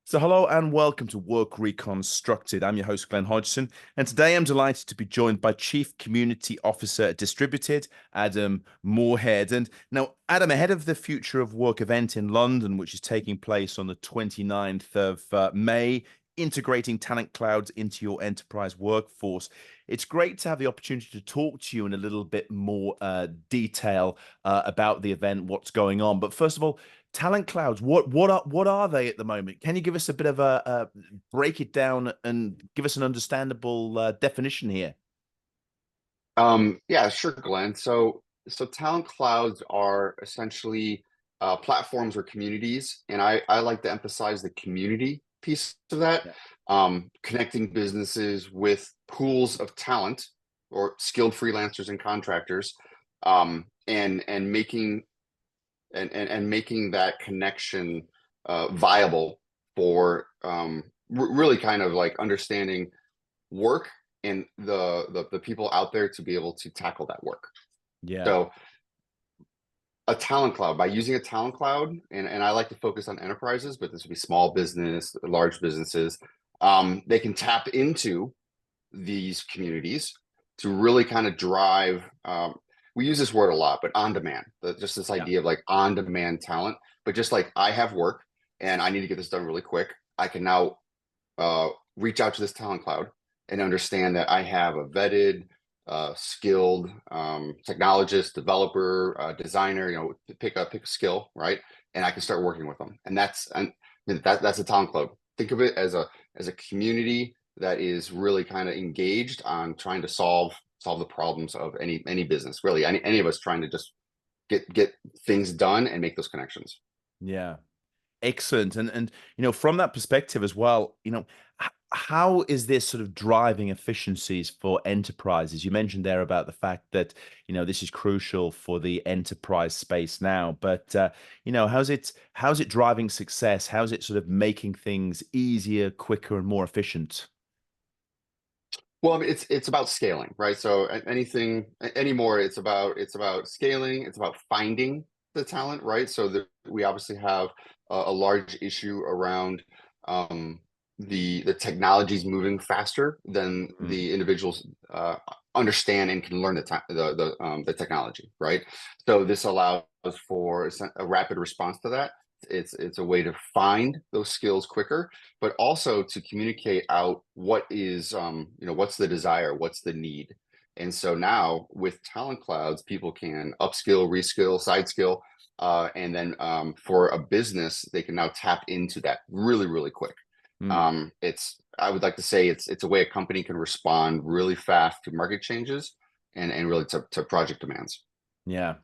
So, hello and welcome to Work Reconstructed. I'm your host, Glenn Hodgson, and today I'm delighted to be joined by Chief Community Officer at Distributed, Adam Moorhead. And now, Adam, ahead of the Future of Work event in London, which is taking place on the 29th of May, integrating talent clouds into your enterprise workforce, it's great to have the opportunity to talk to you in a little bit more detail about the event, what's going on. But first of all, talent clouds, what are they at the moment? Can you give us a bit of a break it down and give us an understandable definition here? Yeah, sure, Glenn. So talent clouds are essentially platforms or communities, and I like to emphasize the community piece of that, Yeah, connecting businesses with pools of talent or skilled freelancers and contractors, and making and making that connection viable for really kind of like understanding work and the people out there to be able to tackle that work. yeah, So a talent cloud, by using a talent cloud, and I like to focus on enterprises, but this would be small business, large businesses, they can tap into these communities to really kind of drive, we use this word a lot, but on demand, just this yeah, idea of like on demand talent. But just like I have work and I need to get this done really quick, I can now reach out to this talent cloud and understand that I have a vetted, skilled technologist, developer, designer. Pick a skill, right? And I can start working with them. And that's a talent cloud. Think of it as a community that is really kind of engaged on trying to solve the problems of any business. Really, any of us trying to just get things done and make those connections. yeah. Excellent. And from that perspective as well, how is this sort of driving efficiencies for enterprises? You mentioned there about the fact that, this is crucial for the enterprise space now, but how's it driving success? How's it sort of making things easier, quicker, and more efficient? Well, I mean, it's about scaling, right? So anything anymore, it's about scaling. It's about finding the talent, right? So we obviously have a large issue around the technologies moving faster than Mm, the individuals understand and can learn the technology, right? So this allows for a rapid response to that. It's a way to find those skills quicker, but also to communicate out what's the desire, what's the need. And so now with talent clouds, people can upskill, reskill, side skill, and then for a business, they can now tap into that really, really quick. mm. I would like to say it's a way a company can respond really fast to market changes and really to project demands. Yeah.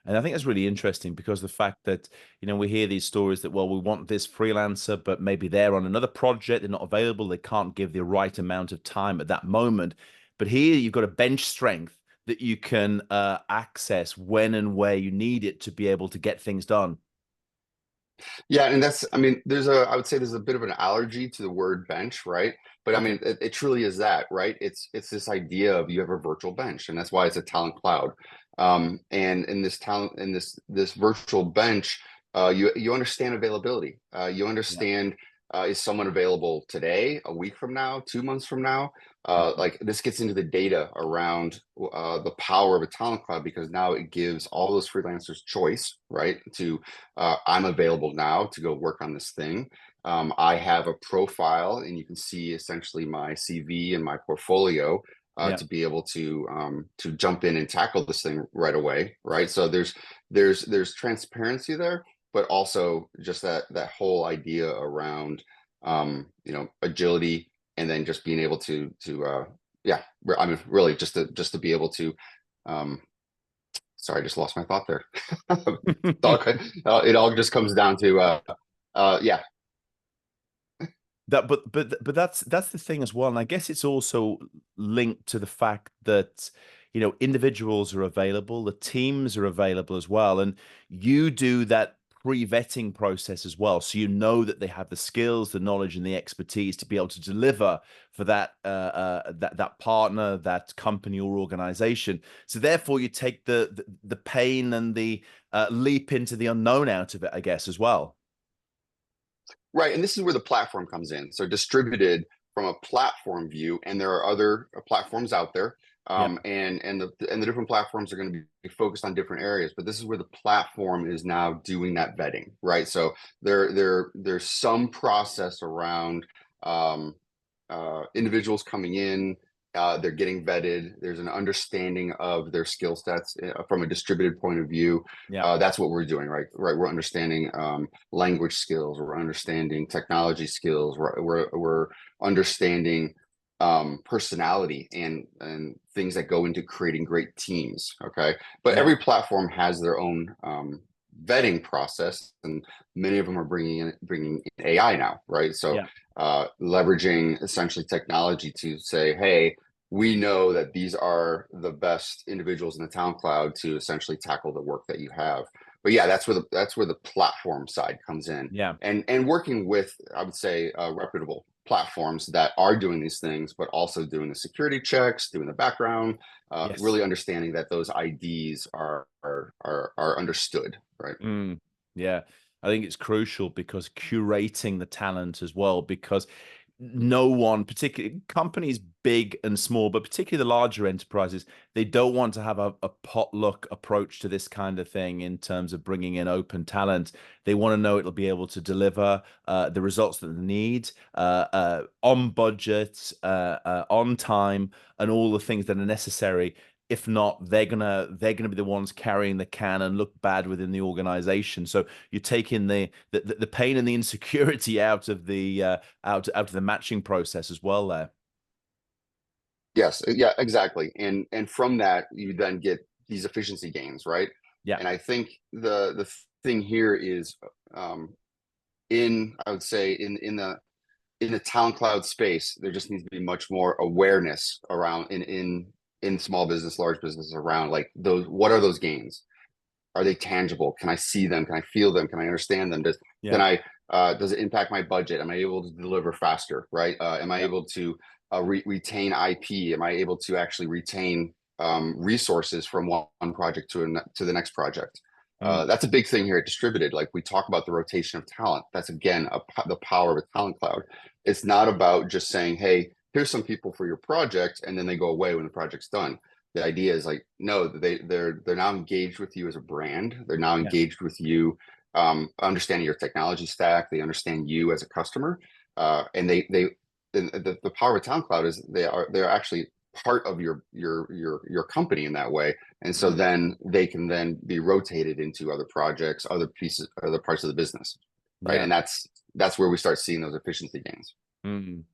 And I think that's really interesting because the fact that, we hear these stories that, well, we want this freelancer, but maybe they're on another project, they're not available, they can't give the right amount of time at that moment. But here you've got a bench strength that you can access when and where you need it to be able to get things done. Yeah, and I mean, I would say there's a bit of an allergy to the word bench, right? But I Okay. mean, it truly is that, right? It's this idea of you have a virtual bench, and that's why it's a talent cloud. And in this talent, in this virtual bench, you understand availability. You Yeah. understand, is someone available today, a week from now, 2 months from now? Mhm. Like this gets into the data around the power of a talent cloud, because now it gives all those freelancers choice, right? I'm available now to go work on this thing. I have a profile, and you can see essentially my CV and my portfolio Yeah. to be able to jump in and tackle this thing right away, right? So there's transparency there, but also just that whole idea around agility, and then just being able to yeah, I mean, really just to be able to um, sorry, I just lost my thought there. It all just comes down to yeah. But that's the thing as well, and I guess it's also linked to the fact that individuals are available, the teams are available as well, and you do that pre-vetting process as well, so you know that they have the skills, the knowledge, and the expertise to be able to deliver for that partner, that company or organization. So therefore, you take the pain and the leap into the unknown out of it, I guess, as well. Right, and this is where the platform comes in. So distributed from a platform view, and there are other platforms out there, Yeah. and the different platforms are going to be focused on different areas. But this is where the platform is now doing that vetting, right? So there's some process around um, individuals coming in. They're getting vetted. There's an understanding of their skill sets from a distributed point of view. Yeah. That's what we're doing, right? Right. We're understanding language skills. We're understanding technology skills. We're understanding personality and things that go into creating great teams. Okay, but Yeah. every platform has their own vetting process, and many of them are bringing in AI now, right? So Yeah. leveraging essentially technology to say, hey, we know that these are the best individuals in the talent cloud to essentially tackle the work that you have. But yeah, that's where the platform side comes in, Yeah. and working with, I would say, reputable platforms that are doing these things, but also doing the security checks, doing the background, Yes. really understanding that those IDs are understood, right? Mm, yeah, I think it's crucial because curating the talent as well, because no one, particularly companies big and small, but particularly the larger enterprises, they don't want to have a potluck approach to this kind of thing in terms of bringing in open talent. They want to know it'll be able to deliver the results that they need on budget, on time, and all the things that are necessary. If not, they're gonna be the ones carrying the can and look bad within the organization. So you're taking the pain and the insecurity out of the out of the matching process as well there. Yes, yeah, exactly. And from that, you then get these efficiency gains, right? Yeah. And I think the thing here is in I would say in the town cloud space, there just needs to be much more awareness around in small business, large business around like those. What are those gains? Are they tangible? Can I see them? Can I feel them? Can I understand them? Can Yeah. I does it impact my budget? Am I able to deliver faster? Right? Am I Yeah. able to retain IP? Am I able to actually retain resources from one project to the next project? Mm, That's a big thing here at Distributed. Like we talk about the rotation of talent. That's again the power of a talent cloud. It's not about just saying, "Hey, here's some people for your project," and then they go away when the project's done. The idea is like, no, they're now engaged with you as a brand. They're now yeah. engaged with you, understanding your technology stack. They understand you as a customer, and the power of Town Cloud is they're actually part of your company in that way. And so Mm, then they can then be rotated into other projects, other pieces, other parts of the business, right? yeah. And that's where we start seeing those efficiency gains. Mm.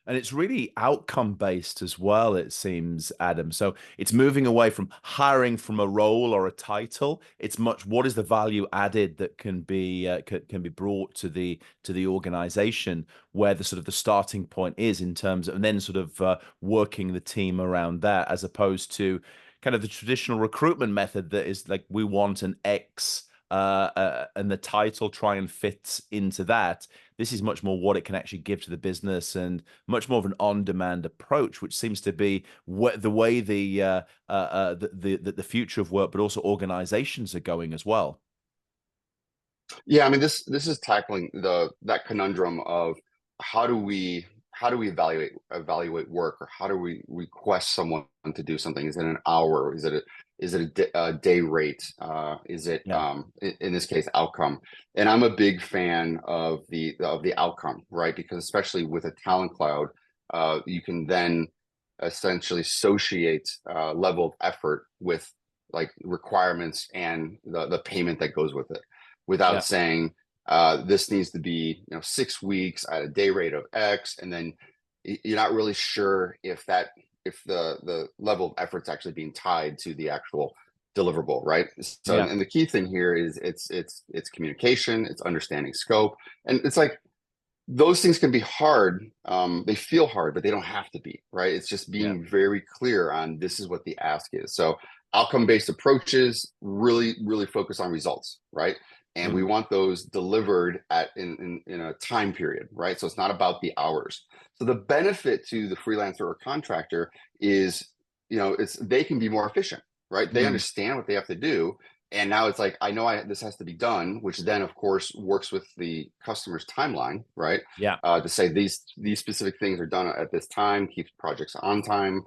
And it's really outcome based as well, it seems, Adam. So it's moving away from hiring from a role or a title. It's much what is the value added that can be brought to the organization, where the sort of the starting point is in terms of, and then sort of working the team around that, as opposed to kind of the traditional recruitment method that is like we want an X. And the title try and fit into that. This is much more what it can actually give to the business, and much more of an on-demand approach, which seems to be the way the future of work, but also organizations are going as well. Yeah, I mean this is tackling that conundrum of how do we how do we evaluate work, or how do we request someone to do something? Is it an hour? Is it a day rate? Is it Yeah, in this case outcome? And I'm a big fan of the outcome, right? Because especially with a talent cloud, you can then essentially associate level of effort with like requirements and the payment that goes with it, yeah, without saying this needs to be 6 weeks at a day rate of X, and then you're not really sure if the level of effort's actually being tied to the actual deliverable, right? So, yeah, and the key thing here is it's communication, it's understanding scope, and it's like those things can be hard. They feel hard, but they don't have to be, right? It's just yeah. being very clear on this is what the ask is. So outcome-based approaches really focus on results, right? And we Mm, want those delivered in a time period, right? So it's not about the hours. So the benefit to the freelancer or contractor is, it's they can be more efficient, right? They mm, understand what they have to do, And now it's like, I know this has to be done, which then of course works with the customer's timeline, right? Yeah. To say these specific things are done at this time, keeps projects on time,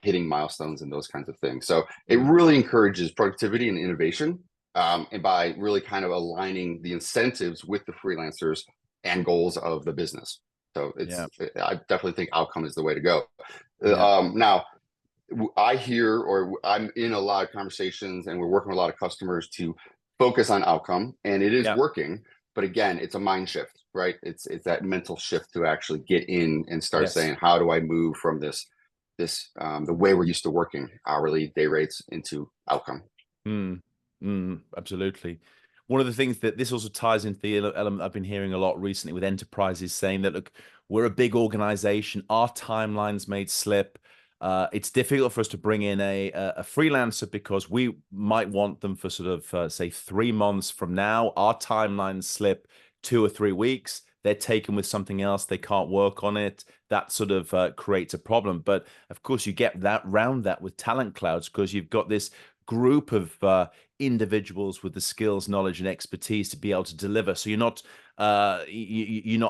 hitting milestones and those kinds of things. So it Mm. really encourages productivity and innovation, and by really kind of aligning the incentives with the freelancers and goals of the business. So Yeah. I definitely think outcome is the way to go. Yeah. Now, I hear, or I'm in a lot of conversations, and we're working with a lot of customers to focus on outcome, and it is Yeah. working. But again, it's a mind shift, right? It's that mental shift to actually get in and start Yes. saying, how do I move from the way we're used to working, hourly day rates, into outcome? Mm, absolutely. One of the things that this also ties into the element I've been hearing a lot recently with enterprises saying that, look, we're a big organization, our timelines may slip. It's difficult for us to bring in a freelancer because we might want them for sort of, say, 3 months from now. Our timelines slip 2 or 3 weeks. They're taken with something else. They can't work on it. That sort of creates a problem. But of course, you get that round that with talent clouds because you've got this group of individuals with the skills, knowledge, and expertise to be able to deliver. So you're not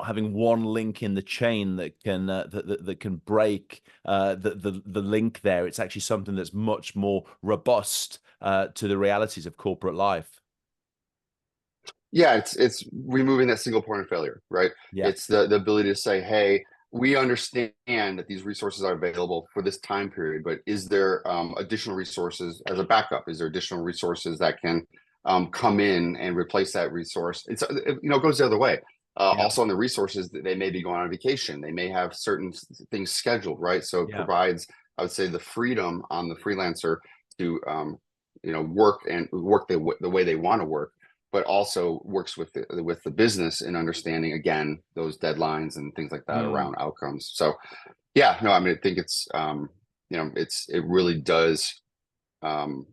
having one link in the chain that can that can break the link there. It's actually something that's much more robust to the realities of corporate life. Yeah, it's removing that single point of failure, right? Yeah, It's the ability to say, hey, we understand that these resources are available for this time period, but is there additional resources as a backup? Is there additional resources that can come in and replace that resource? It goes the other way. yeah, Also on the resources, that they may be going on vacation, they may have certain things scheduled, right? So it yeah. provides, I would say, the freedom on the freelancer to work the way they want to work, but also works with the business in understanding, again, those deadlines and things like that Mm, around outcomes. So yeah, no, I mean, I think it really does, um,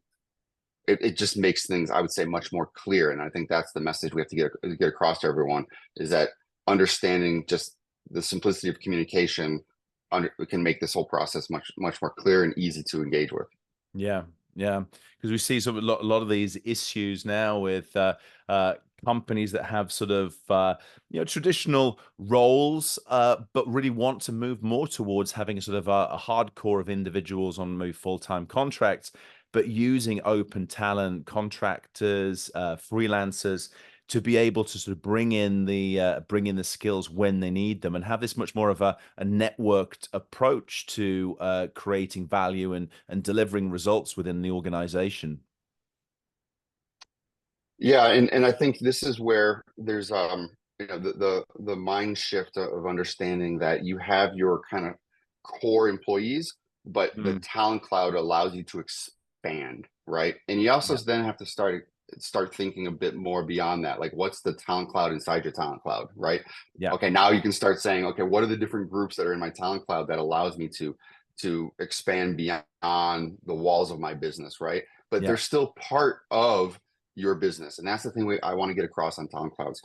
it just makes things, I would say, much more clear. And I think that's the message we have to get across to everyone, is that understanding just the simplicity of communication can make this whole process much more clear and easy to engage with. yeah, yeah. Because we see a lot of these issues now with companies that have sort of traditional roles, but really want to move more towards having a sort of a hardcore of individuals on maybe full-time contracts, but using open talent, contractors, freelancers to be able to sort of bring in the skills when they need them and have this much more of a networked approach to creating value and delivering results within the organization. Yeah, and I think this is where there's the mind shift of understanding that you have your kind of core employees, but the Mm, talent cloud allows you to expand, right? And you also yeah, then have to start thinking a bit more beyond that. Like, what's the talent cloud inside your talent cloud, right? yeah, Okay, now you can start saying, okay, what are the different groups that are in my talent cloud that allows me to expand beyond the walls of my business, right? But yeah, they're still part of your business. And that's the thing I want to get across on talent clouds.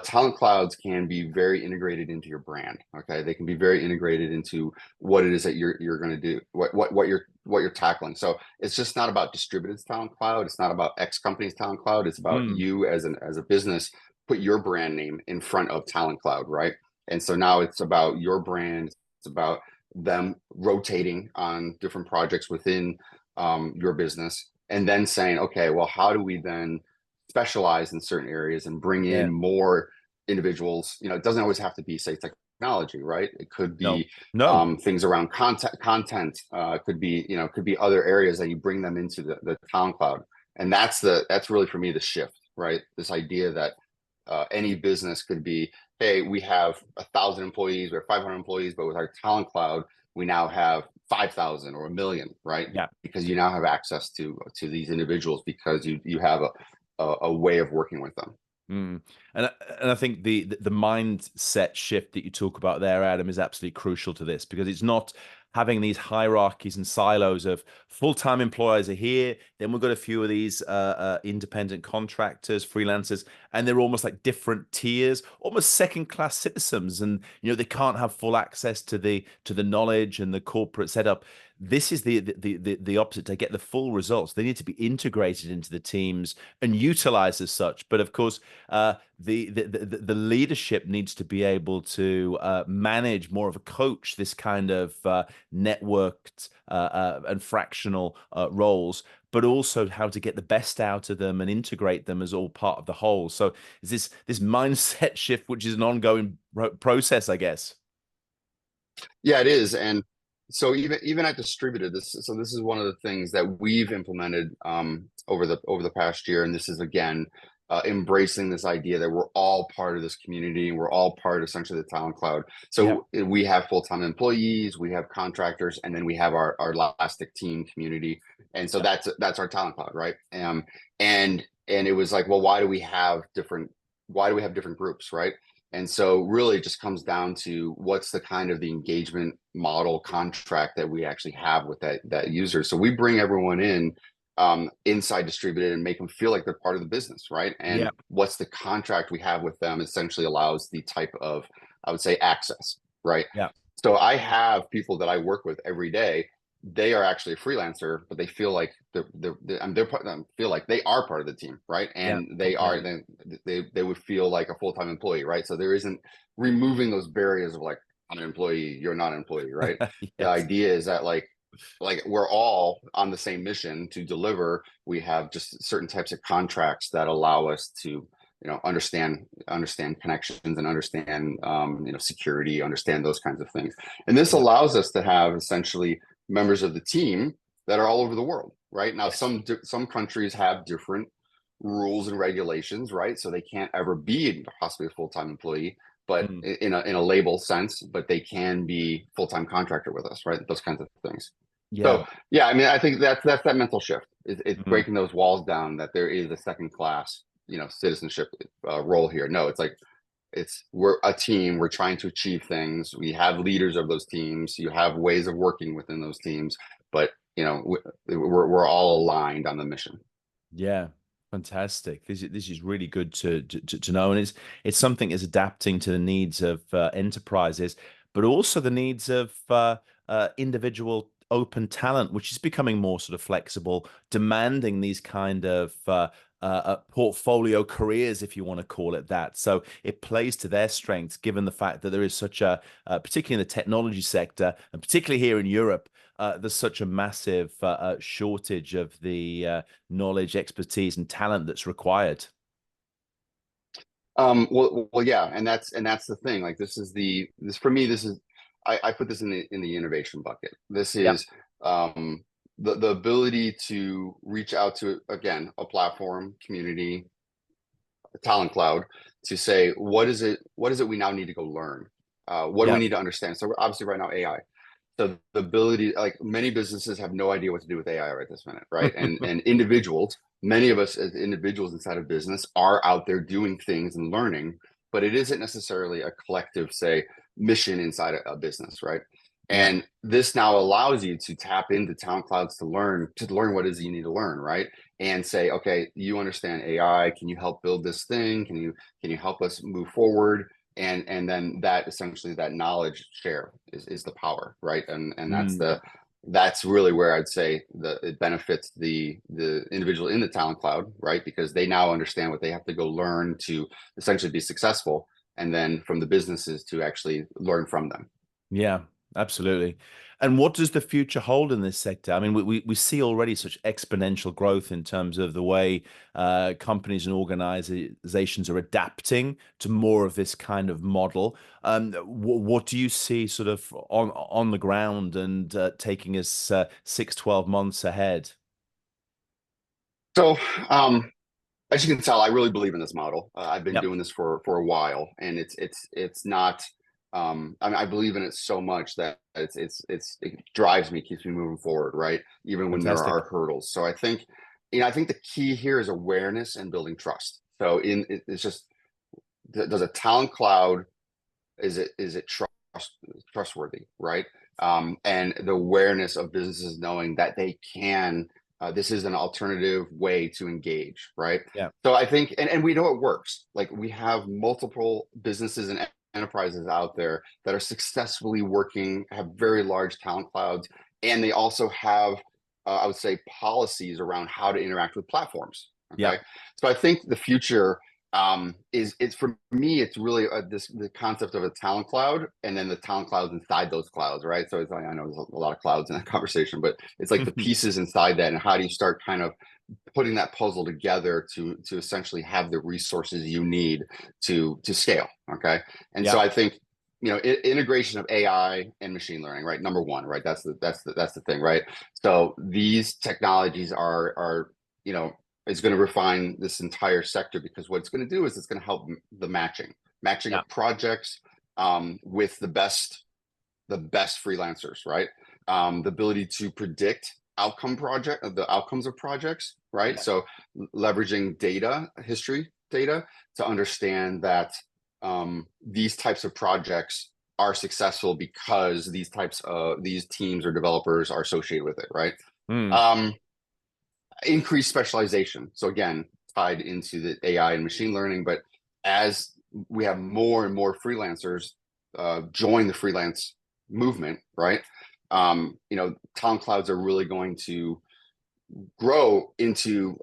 Talent clouds can be very integrated into your brand. Okay, they can be very integrated into what it is that you're going to do, what you're tackling. So it's just not about distributed talent cloud. It's not about X company's talent cloud. It's about mm, you as a business. Put your brand name in front of talent cloud, right? And so now it's about your brand. It's about them rotating on different projects within your business, and then saying, okay, well, how do we then specialize in certain areas and bring yeah. in more individuals? It doesn't always have to be, say, technology, right? It could No, be no. things around content. Could be other areas that you bring them into the talent cloud. And that's really, for me, the shift, right? This idea that any business could be, hey, we have 1,000 employees, we have 500 employees, but with our talent cloud, we now have 5,000 or 1 million, right? Yeah. Because you now have access to these individuals, because you have a way of working with them. Mm. And I think the mindset shift that you talk about there, Adam, is absolutely crucial to this because it's not having these hierarchies and silos of full-time employees are here, then we've got a few of these independent contractors, freelancers, and they're almost like different tiers, almost second-class citizens, and they can't have full access to the knowledge and the corporate setup. this is the opposite. To get the full results, they need to be integrated into the teams and utilized as such. But of course, the leadership needs to be able to manage more of a coach this kind of networked and fractional roles, but also how to get the best out of them and integrate them as all part of the whole. So is this mindset shift, which is an ongoing process, I guess. Yeah, it is. And so even at distributed, this is one of the things that we've implemented over the past year. And this is again embracing this idea that we're all part of this community and we're all part essentially of the talent cloud. Yeah, So we have full-time employees, we have contractors, and then we have our elastic team community. And so yeah, that's our talent cloud, right? And it was like, well, why do we have different groups, right? And so really it just comes down to what's the kind of the engagement model contract that we actually have with that user. So we bring everyone in inside distributed and make them feel like they're part of the business, right? yeah, And what's the contract we have with them essentially allows the type of, I would say, access, right? yeah, So I have people that I work with every day. They are actually a freelancer, but they feel like feel like they are part of the team, right? yeah, And completely. they would feel like a full-time employee, right? So there isn't removing those barriers of like, I'm an employee, you're not an employee, right? The Yes. idea is that like we're all on the same mission to deliver. We have just certain types of contracts that allow us to understand connections and understand security, understand those kinds of things. And this Yeah. allows us to have essentially members of the team that are all over the world, right? Now Yes. some countries have different rules and regulations, right? So they can't ever be possibly a full-time employee, but Mm. in a label sense, but they can be full-time contractor with us, right? Those kinds of things. Yeah. So yeah, I mean, I think that's that mental shift. It's Mm. breaking those walls down that there is a second class, citizenship role here. No, it's like we're a team. We're trying to achieve things. We have leaders of those teams. You have ways of working within those teams, but we're all aligned on the mission. Yeah. Fantastic. This is really good to know, and it's something is adapting to the needs of enterprises, but also the needs of individual open talent, which is becoming more sort of flexible, demanding these kind of portfolio careers, if you want to call it that. So it plays to their strengths, given the fact that there is such particularly in the technology sector, and particularly here in Europe, there's such a massive shortage of the knowledge, expertise, and talent that's required. Well, yeah, and that's the thing. Like this for me. This is I put this in the innovation bucket. This Yeah, is the ability to reach out to again a platform, community, a talent cloud to say what is it we now need to go learn. What do we yeah, need to understand? So we're obviously right now AI. So the ability, like many businesses have no idea what to do with AI right this minute, right? And individuals, many of us as individuals inside of business are out there doing things and learning, but it isn't necessarily a collective, say, mission inside a business, right? yeah. And this now allows you to tap into talent clouds to learn what it is you need to learn, right? And say, okay, you understand AI. Can you help build this thing? Can you help us move forward? And then that essentially that knowledge share is the power, right? And Mm. that's really where I'd say it benefits the individual in the talent cloud, right? Because they now understand what they have to go learn to essentially be successful, and then from the businesses to actually learn from them. Yeah, absolutely. And what does the future hold in this sector? I mean, we see already such exponential growth in terms of the way companies and organizations are adapting to more of this kind of model. What do you see sort of on the ground and taking us 6, 12 months ahead? So as you can tell, I really believe in this model. I've been Yep, doing this for a while, and it's not. I mean, I believe in it so much that it drives me, keeps me moving forward, right? Even when there fantastic. are hurdles. So I think the key here is awareness and building trust. So it's just does a talent cloud is it trustworthy, right? And the awareness of businesses knowing that they can this is an alternative way to engage, right? Yeah, So I think, and we know it works. Like we have multiple businesses and enterprises out there that are successfully working, have very large talent clouds, and they also have, I would say, policies around how to interact with platforms. Yeah. Okay, so I think the future is, it's, for me, it's really the concept of a talent cloud, and then the talent clouds inside those clouds, right? So it's like, I know there's a lot of clouds in that conversation, but it's like the pieces inside that, and how do you start kind of putting that puzzle together to essentially have the resources you need to scale. Okay, and so Yeah. I think, integration of AI and machine learning, right? Number one, right? That's the thing, right? So these technologies are is going to refine this entire sector, because what it's going to do is it's going to help the matching Yeah. of projects with the best freelancers, right? The ability to predict the outcomes of projects, right? Yeah. So leveraging history data, to understand that these types of projects are successful because these teams or developers are associated with it, right? Mm. Um, Increased specialization. So again, tied into the AI and machine learning, but as we have more and more freelancers join the freelance movement, right? Talent clouds are really going to grow into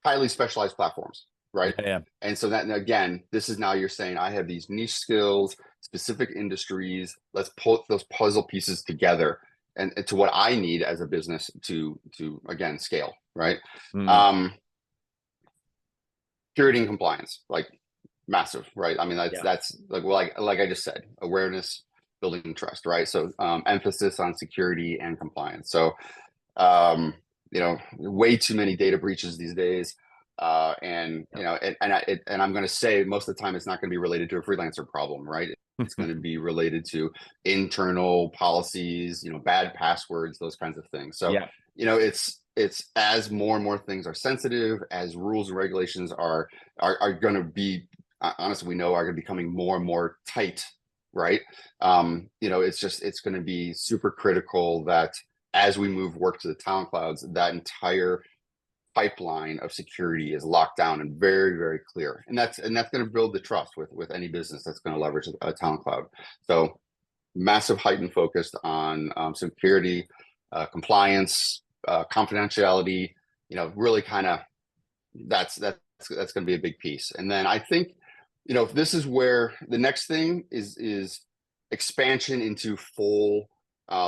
highly specialized platforms, right? Yeah. Yeah. And so that, again, this is now, you're saying I have these niche skills, specific industries. Let's put those puzzle pieces together and to what I need as a business to again scale, right? Mm. Um, Security and compliance, like, massive, right? I mean, Yeah. that's like I just said, awareness, building trust, right? So emphasis on security and compliance. So way too many data breaches these days. And Yeah. and I'm going to say, most of the time it's not going to be related to a freelancer problem, right? It's going to be related to internal policies, bad passwords, those kinds of things. So Yeah. it's as more and more things are sensitive, as rules and regulations are going to be, honestly, we know are going to be becoming more and more tight, right? It's going to be super critical that as we move work to the talent clouds, that entire pipeline of security is locked down and very, very clear. And that's going to build the trust with any business that's going to leverage a talent cloud. So massive heightened focus on security, compliance, confidentiality, really kind of, that's going to be a big piece. And then I think, this is where the next thing is expansion into full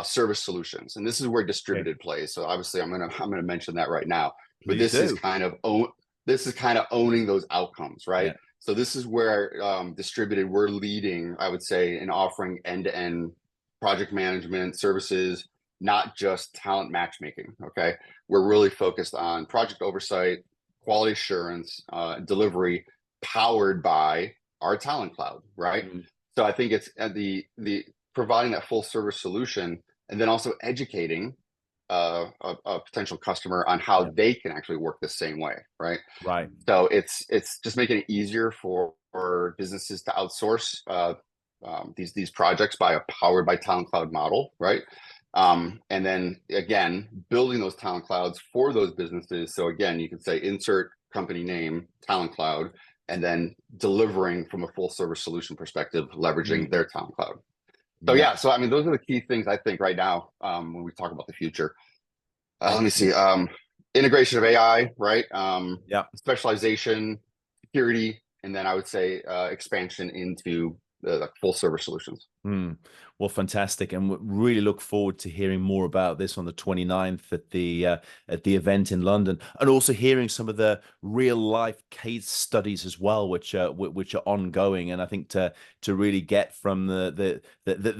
service solutions, and this is where Okay. distributed plays. So obviously, I'm gonna mention that right now. But Please do. this is kind of owning those outcomes, right? Yeah. So this is where distributed, we're leading, I would say, in offering end-to-end project management services, not just talent matchmaking. Okay, we're really focused on project oversight, quality assurance, delivery, powered by our talent cloud, right? Mm. So I think it's the providing that full service solution, and then also educating a potential customer on how Yeah. they can actually work the same way, right? Right. So it's just making it easier for businesses to outsource these projects by a powered by talent cloud model, right? And then again, building those talent clouds for those businesses. So again, you could say insert company name, talent cloud, and then delivering from a full service solution perspective, leveraging Mm. their talent cloud. So Yeah. yeah, so I mean, those are the key things I think right now when we talk about the future. Let me see. Excellent. Integration of AI, right? Yeah. Specialization, security, and then I would say expansion into the full service solutions. Mm. Well, fantastic, and we really look forward to hearing more about this on the 29th at the event in London, and also hearing some of the real life case studies as well, which are ongoing. And I think to really get from the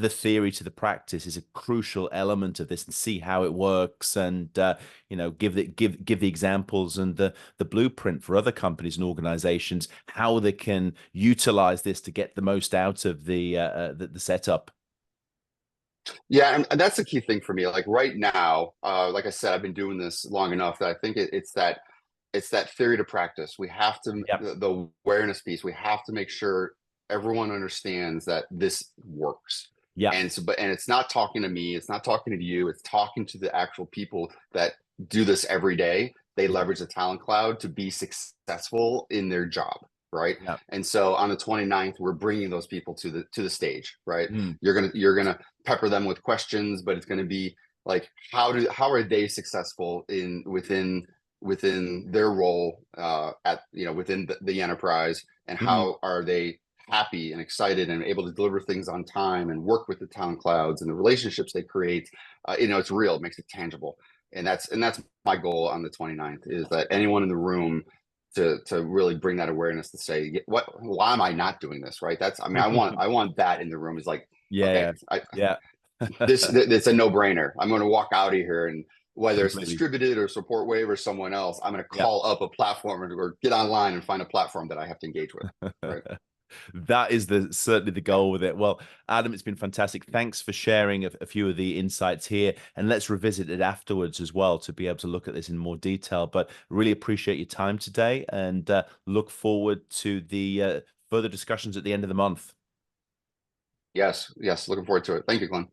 theory to the practice is a crucial element of this, and see how it works, and give the examples and the blueprint for other companies and organizations, how they can utilize this to get the most out of the setup. Yeah, and that's the key thing for me. Like right now, like I said, I've been doing this long enough that I think it's that theory to practice. We have to, Yeah. the awareness piece. We have to make sure everyone understands that this works. Yeah. And so, and it's not talking to me. It's not talking to you. It's talking to the actual people that do this every day. They Yeah. leverage the talent cloud to be successful in their job. right? Yeah. And so on the 29th, we're bringing those people to the stage, right? Mm. You're gonna pepper them with questions, but it's going to be like, how are they successful in within their role at within the enterprise, and Mm. how are they happy and excited and able to deliver things on time and work with the town clouds, and the relationships they create. It's real, it makes it tangible. And that's my goal on the 29th, is that anyone in the room to really bring that awareness to say, why am I not doing this, right? That's, I mean, I want that in the room, is like, okay, Yeah. Yeah. it's a no-brainer. I'm going to walk out of here, and whether it's Completely. distributed or support wave or someone else, I'm going to Yeah. call up a platform, or get online and find a platform that I have to engage with, right? That is certainly the goal with it. Well, Adam, it's been fantastic. Thanks for sharing a few of the insights here, and let's revisit it afterwards as well to be able to look at this in more detail. But really appreciate your time today, and look forward to the further discussions at the end of the month. Yes, yes, looking forward to it. Thank you, Glenn.